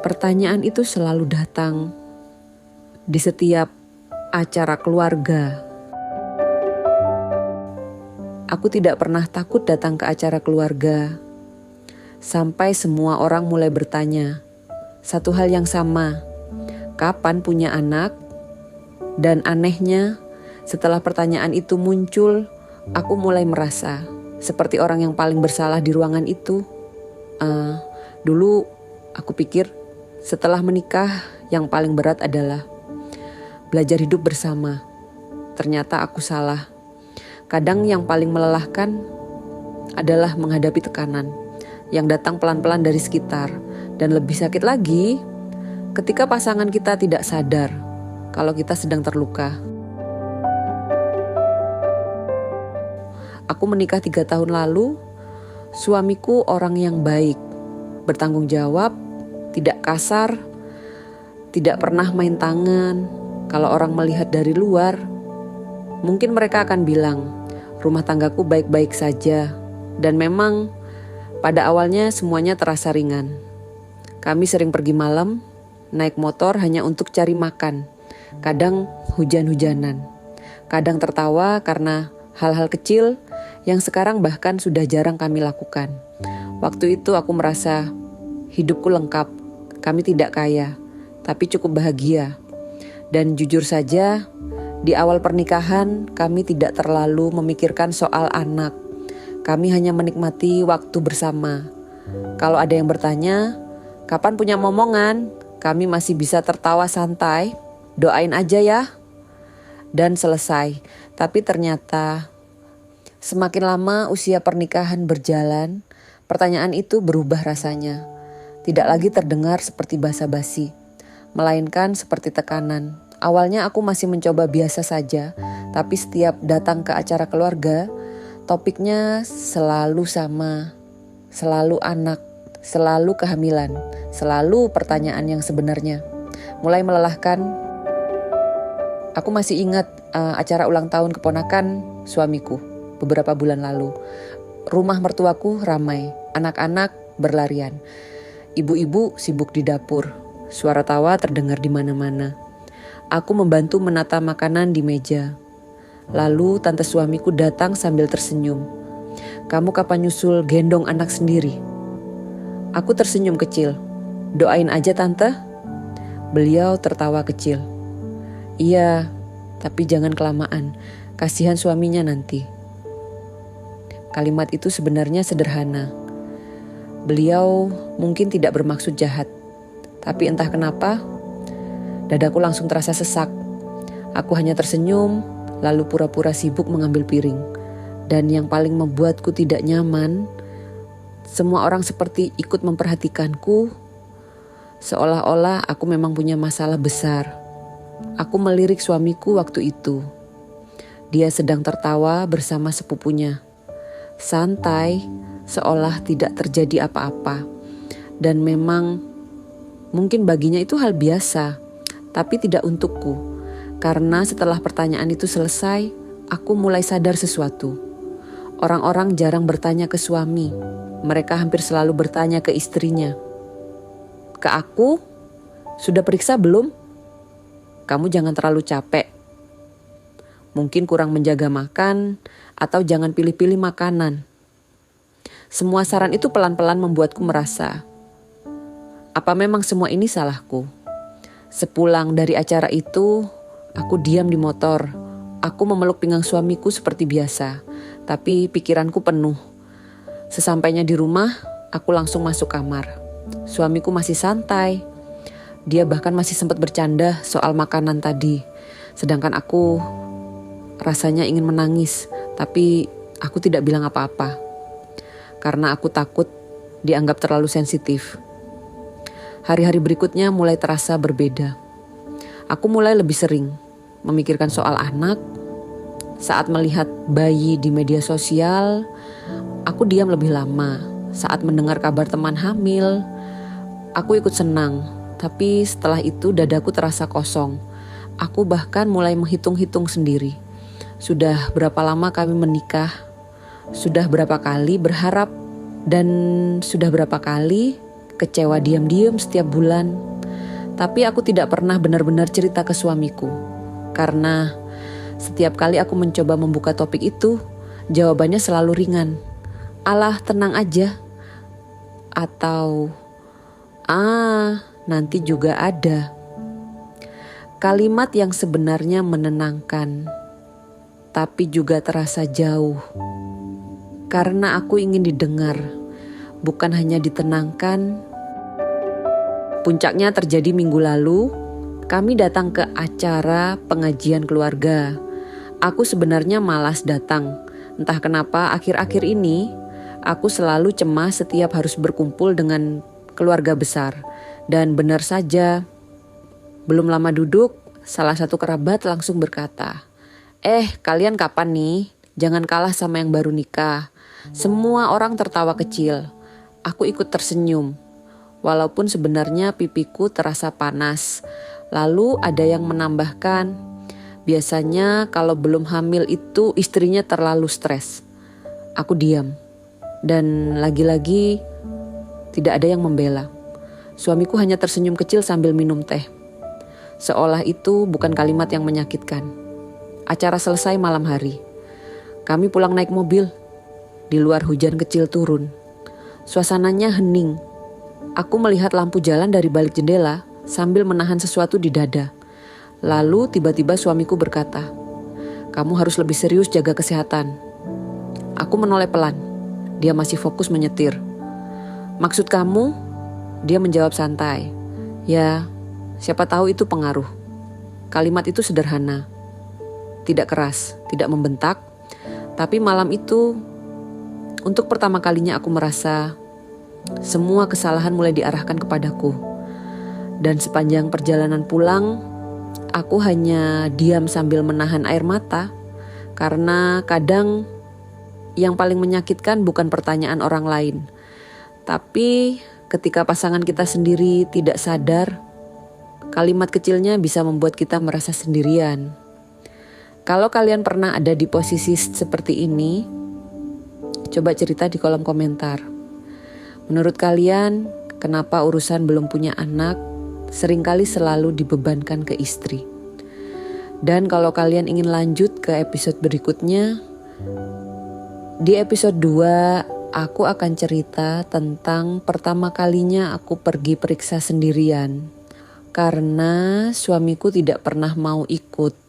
Pertanyaan itu selalu datang di setiap acara keluarga. Aku tidak pernah takut datang ke acara keluarga, sampai semua orang mulai bertanya satu hal yang sama, kapan punya anak? Dan anehnya, setelah pertanyaan itu muncul, aku mulai merasa seperti orang yang paling bersalah di ruangan itu. Dulu aku pikir setelah menikah yang paling berat adalah belajar hidup bersama. Ternyata aku salah. Kadang yang paling melelahkan adalah menghadapi tekanan yang datang pelan-pelan dari sekitar. Dan lebih sakit lagi ketika pasangan kita tidak sadar kalau kita sedang terluka. Aku menikah 3 tahun lalu. Suamiku orang yang baik, bertanggung jawab, tidak kasar, tidak pernah main tangan. Kalau orang melihat dari luar, mungkin mereka akan bilang, rumah tanggaku baik-baik saja. Dan memang pada awalnya semuanya terasa ringan. Kami sering pergi malam, naik motor hanya untuk cari makan. Kadang hujan-hujanan. Kadang tertawa karena hal-hal kecil yang sekarang bahkan sudah jarang kami lakukan. Waktu itu aku merasa hidupku lengkap. Kami tidak kaya, tapi cukup bahagia. Dan jujur saja, di awal pernikahan kami tidak terlalu memikirkan soal anak. Kami hanya menikmati waktu bersama. Kalau ada yang bertanya, kapan punya momongan? Kami masih bisa tertawa santai, doain aja ya. Dan selesai. Tapi ternyata semakin lama usia pernikahan berjalan, pertanyaan itu berubah rasanya. Tidak lagi terdengar seperti basa-basi, melainkan seperti tekanan. Awalnya aku masih mencoba biasa saja, tapi setiap datang ke acara keluarga, topiknya selalu sama, selalu anak, selalu kehamilan, selalu pertanyaan yang sebenarnya. Mulai melelahkan. Aku masih ingat acara ulang tahun keponakan suamiku beberapa bulan lalu. Rumah mertuaku ramai, anak-anak berlarian. Ibu-ibu sibuk di dapur, suara tawa terdengar di mana-mana. Aku membantu menata makanan di meja. Lalu tante suamiku datang sambil tersenyum. Kamu kapan nyusul gendong anak sendiri? Aku tersenyum kecil. Doain aja tante. Beliau tertawa kecil. Iya, tapi jangan kelamaan. Kasihan suaminya nanti. Kalimat itu sebenarnya sederhana. Beliau mungkin tidak bermaksud jahat. Tapi entah kenapa, dadaku langsung terasa sesak. Aku hanya tersenyum, lalu pura-pura sibuk mengambil piring. Dan yang paling membuatku tidak nyaman, semua orang seperti ikut memperhatikanku, seolah-olah aku memang punya masalah besar. Aku melirik suamiku waktu itu. Dia sedang tertawa bersama sepupunya. Santai, seolah tidak terjadi apa-apa. Dan memang mungkin baginya itu hal biasa, tapi tidak untukku. Karena setelah pertanyaan itu selesai, aku mulai sadar sesuatu. Orang-orang jarang bertanya ke suami. Mereka hampir selalu bertanya ke istrinya. Ke aku, sudah periksa belum? Kamu jangan terlalu capek. Mungkin kurang menjaga makan, atau jangan pilih-pilih makanan. Semua saran itu pelan-pelan membuatku merasa, apa memang semua ini salahku? Sepulang dari acara itu, aku diam di motor. Aku memeluk pinggang suamiku seperti biasa, tapi pikiranku penuh. Sesampainya di rumah, aku langsung masuk kamar. Suamiku masih santai. Dia bahkan masih sempat bercanda soal makanan tadi. Sedangkan aku rasanya ingin menangis, tapi aku tidak bilang apa-apa. Karena aku takut dianggap terlalu sensitif. Hari-hari berikutnya mulai terasa berbeda. Aku mulai lebih sering memikirkan soal anak. Saat melihat bayi di media sosial, aku diam lebih lama. Saat mendengar kabar teman hamil, aku ikut senang. Tapi setelah itu dadaku terasa kosong. Aku bahkan mulai menghitung-hitung sendiri. Sudah berapa lama kami menikah? Sudah berapa kali berharap? Dan sudah berapa kali kecewa diam-diam setiap bulan. Tapi aku tidak pernah benar-benar cerita ke suamiku. Karena setiap kali aku mencoba membuka topik itu, jawabannya selalu ringan. Alah, tenang aja. Atau, nanti juga ada. Kalimat yang sebenarnya menenangkan, tapi juga terasa jauh. Karena aku ingin didengar, bukan hanya ditenangkan. Puncaknya terjadi minggu lalu, kami datang ke acara pengajian keluarga. Aku sebenarnya malas datang. Entah kenapa akhir-akhir ini, aku selalu cemas setiap harus berkumpul dengan keluarga besar. Dan benar saja, belum lama duduk, salah satu kerabat langsung berkata, kalian kapan nih? Jangan kalah sama yang baru nikah. Semua orang tertawa kecil. Aku ikut tersenyum. Walaupun sebenarnya pipiku terasa panas. Lalu ada yang menambahkan, biasanya kalau belum hamil itu istrinya terlalu stres. Aku diam. Dan lagi-lagi tidak ada yang membela. Suamiku hanya tersenyum kecil sambil minum teh. Seolah itu bukan kalimat yang menyakitkan. Acara selesai malam hari. Kami pulang naik mobil. Di luar hujan kecil turun. Suasananya hening. Aku melihat lampu jalan dari balik jendela sambil menahan sesuatu di dada. Lalu tiba-tiba suamiku berkata, "Kamu harus lebih serius jaga kesehatan." Aku menoleh pelan. Dia masih fokus menyetir. "Maksud kamu?" Dia menjawab santai. "Ya, siapa tahu itu pengaruh." Kalimat itu sederhana. Tidak keras, tidak membentak. Tapi malam itu, untuk pertama kalinya aku merasa semua kesalahan mulai diarahkan kepadaku. Dan sepanjang perjalanan pulang, aku hanya diam sambil menahan air mata. Karena kadang yang paling menyakitkan bukan pertanyaan orang lain. Tapi ketika pasangan kita sendiri tidak sadar, kalimat kecilnya bisa membuat kita merasa sendirian. Kalau kalian pernah ada di posisi seperti ini, coba cerita di kolom komentar. Menurut kalian, kenapa urusan belum punya anak seringkali selalu dibebankan ke istri? Dan kalau kalian ingin lanjut ke episode berikutnya, di episode 2 aku akan cerita tentang pertama kalinya aku pergi periksa sendirian. Karena suamiku tidak pernah mau ikut.